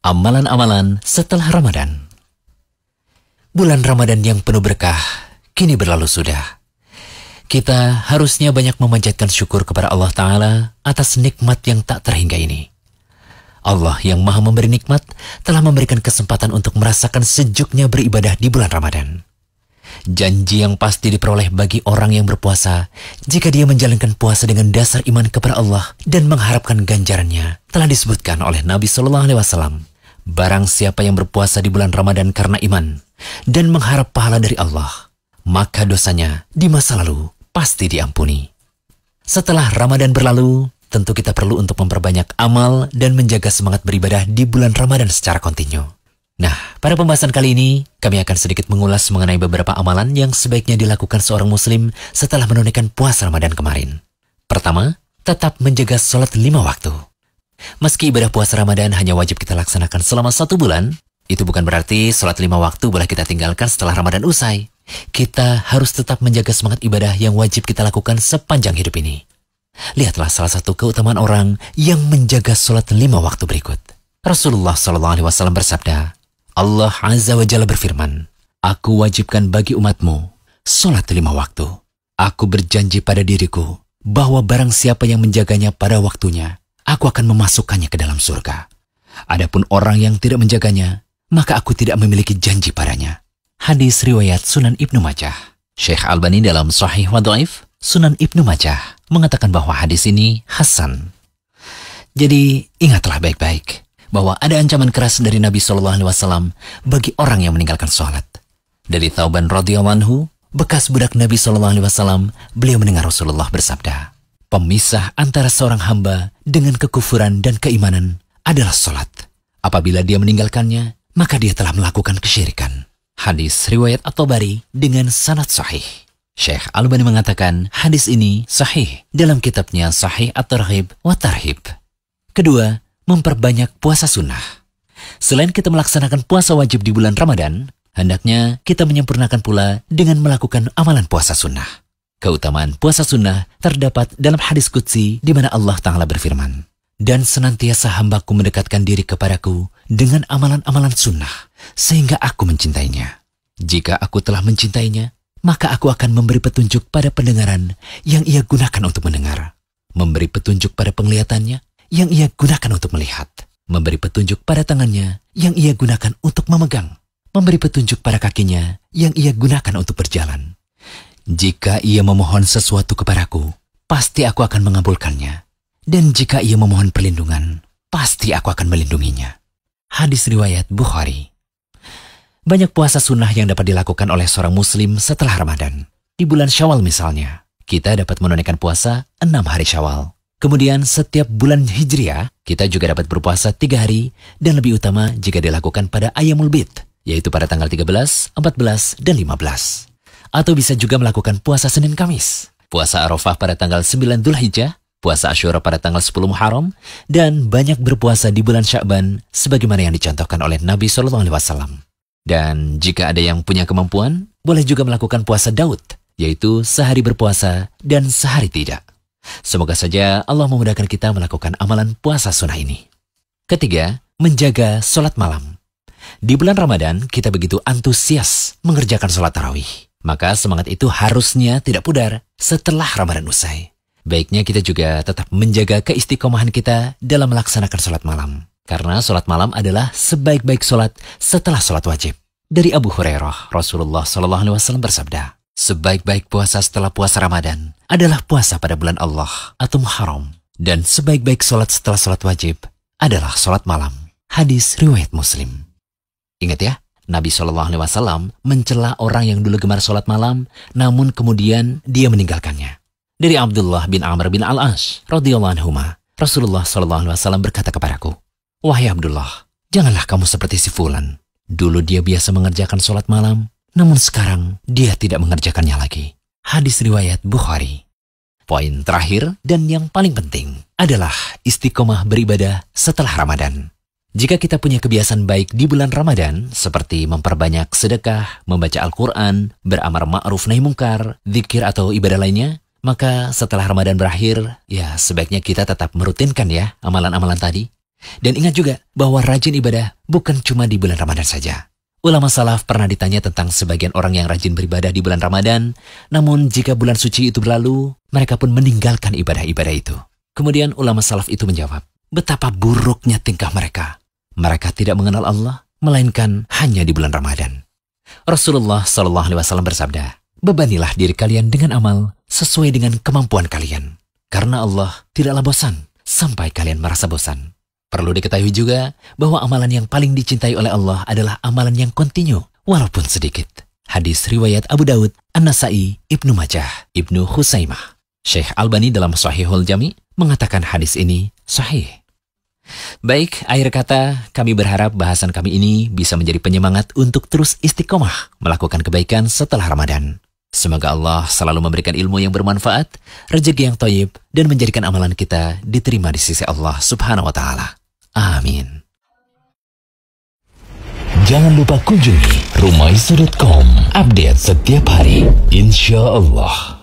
Amalan-amalan setelah Ramadan. Bulan Ramadan yang penuh berkah kini berlalu sudah. Kita harusnya banyak memanjatkan syukur kepada Allah Ta'ala atas nikmat yang tak terhingga ini. Allah yang maha memberi nikmat telah memberikan kesempatan untuk merasakan sejuknya beribadah di bulan Ramadan. Janji yang pasti diperoleh bagi orang yang berpuasa jika dia menjalankan puasa dengan dasar iman kepada Allah dan mengharapkan ganjarannya telah disebutkan oleh Nabi SAW. Barang siapa yang berpuasa di bulan Ramadan karena iman dan mengharap pahala dari Allah, maka dosanya di masa lalu pasti diampuni. Setelah Ramadan berlalu, tentu kita perlu untuk memperbanyak amal dan menjaga semangat beribadah di bulan Ramadan secara kontinu. Nah, pada pembahasan kali ini, kami akan sedikit mengulas mengenai beberapa amalan yang sebaiknya dilakukan seorang muslim setelah menunaikan puasa Ramadan kemarin. Pertama, tetap menjaga sholat 5 waktu. Meski ibadah puasa Ramadan hanya wajib kita laksanakan selama 1 bulan, itu bukan berarti sholat 5 waktu boleh kita tinggalkan setelah Ramadan usai. Kita harus tetap menjaga semangat ibadah yang wajib kita lakukan sepanjang hidup ini. Lihatlah salah satu keutamaan orang yang menjaga sholat 5 waktu berikut. Rasulullah SAW bersabda, Allah Azza wa Jalla berfirman, Aku wajibkan bagi umatmu sholat 5 waktu. Aku berjanji pada diriku bahwa barang siapa yang menjaganya pada waktunya, aku akan memasukkannya ke dalam surga. Adapun orang yang tidak menjaganya, maka aku tidak memiliki janji padanya. Hadis riwayat Sunan Ibnu Majah. Syekh Albani dalam Sahih wa Dhaif Sunan Ibnu Majah mengatakan bahwa hadis ini hasan. Jadi ingatlah baik-baik bahwa ada ancaman keras dari Nabi SAW bagi orang yang meninggalkan sholat. Dari Thauban radhiyallahu anhu, bekas budak Nabi SAW, beliau mendengar Rasulullah bersabda, pemisah antara seorang hamba dengan kekufuran dan keimanan adalah sholat. Apabila dia meninggalkannya, maka dia telah melakukan kesyirikan. Hadis riwayat At-Tabari dengan sanad sahih. Syekh Albani mengatakan hadis ini sahih dalam kitabnya Sahih At-Targhib wa Tarhib. Kedua, memperbanyak puasa sunnah. Selain kita melaksanakan puasa wajib di bulan Ramadan, hendaknya kita menyempurnakan pula dengan melakukan amalan puasa sunnah. Keutamaan puasa sunnah terdapat dalam hadis qudsi di mana Allah Ta'ala berfirman, dan senantiasa hambaku mendekatkan diri kepadaku dengan amalan-amalan sunnah, sehingga aku mencintainya. Jika aku telah mencintainya, maka aku akan memberi petunjuk pada pendengaran yang ia gunakan untuk mendengar, memberi petunjuk pada penglihatannya yang ia gunakan untuk melihat, memberi petunjuk pada tangannya yang ia gunakan untuk memegang, memberi petunjuk pada kakinya yang ia gunakan untuk berjalan. Jika ia memohon sesuatu kepadaku, pasti aku akan mengabulkannya. Dan jika ia memohon perlindungan, pasti aku akan melindunginya. Hadis riwayat Bukhari. Banyak puasa sunnah yang dapat dilakukan oleh seorang muslim setelah Ramadan. Di bulan Syawal misalnya, kita dapat menunaikan puasa 6 hari Syawal. Kemudian setiap bulan Hijriah, kita juga dapat berpuasa 3 hari dan lebih utama jika dilakukan pada Ayyamul Bid, yaitu pada tanggal 13, 14, dan 15. Atau bisa juga melakukan puasa Senin Kamis, puasa Arafah pada tanggal 9 Dzulhijjah, puasa Asyura pada tanggal 10 Muharram, dan banyak berpuasa di bulan Sya'ban sebagaimana yang dicontohkan oleh Nabi SAW. Dan jika ada yang punya kemampuan, boleh juga melakukan puasa Daud, yaitu sehari berpuasa dan sehari tidak. Semoga saja Allah memudahkan kita melakukan amalan puasa sunnah ini. Ketiga, menjaga sholat malam. Di bulan Ramadan, kita begitu antusias mengerjakan sholat tarawih. Maka semangat itu harusnya tidak pudar setelah Ramadan usai. Baiknya kita juga tetap menjaga keistiqomahan kita dalam melaksanakan sholat malam. Karena sholat malam adalah sebaik-baik sholat setelah sholat wajib. Dari Abu Hurairah, Rasulullah SAW bersabda, sebaik-baik puasa setelah puasa Ramadan adalah puasa pada bulan Allah atau Muharram. Dan sebaik-baik sholat setelah sholat wajib adalah sholat malam. Hadis riwayat Muslim. Ingat ya, Nabi SAW mencela orang yang dulu gemar sholat malam, namun kemudian dia meninggalkannya. Dari Abdullah bin Amr bin Al-As, radhiyallahu anhuma, Rasulullah SAW berkata kepadaku, wahai Abdullah, janganlah kamu seperti si Fulan. Dulu dia biasa mengerjakan sholat malam, namun sekarang dia tidak mengerjakannya lagi. Hadis riwayat Bukhari. Poin terakhir dan yang paling penting adalah istiqomah beribadah setelah Ramadan. Jika kita punya kebiasaan baik di bulan Ramadan, seperti memperbanyak sedekah, membaca Al-Quran, beramar ma'ruf nahi mungkar, zikir atau ibadah lainnya, maka setelah Ramadan berakhir, ya sebaiknya kita tetap merutinkan ya amalan-amalan tadi. Dan ingat juga bahwa rajin ibadah bukan cuma di bulan Ramadan saja. Ulama salaf pernah ditanya tentang sebagian orang yang rajin beribadah di bulan Ramadan, namun jika bulan suci itu berlalu, mereka pun meninggalkan ibadah-ibadah itu. Kemudian ulama salaf itu menjawab, betapa buruknya tingkah mereka. Mereka tidak mengenal Allah, melainkan hanya di bulan Ramadan. Rasulullah SAW bersabda, bebanilah diri kalian dengan amal sesuai dengan kemampuan kalian. Karena Allah tidaklah bosan sampai kalian merasa bosan. Perlu diketahui juga bahwa amalan yang paling dicintai oleh Allah adalah amalan yang kontinu, walaupun sedikit. Hadis riwayat Abu Daud, An-Nasai, Ibnu Majah, Ibnu Khuzaimah. Syekh Albani dalam Shahihul Jami mengatakan hadis ini sahih. Baik, akhir kata, kami berharap bahasan kami ini bisa menjadi penyemangat untuk terus istiqomah melakukan kebaikan setelah Ramadan. Semoga Allah selalu memberikan ilmu yang bermanfaat, rezeki yang thayyib, dan menjadikan amalan kita diterima di sisi Allah Subhanahu wa Ta'ala. Amin. Jangan lupa kunjungi rumaiso.com. Update setiap hari, insya Allah.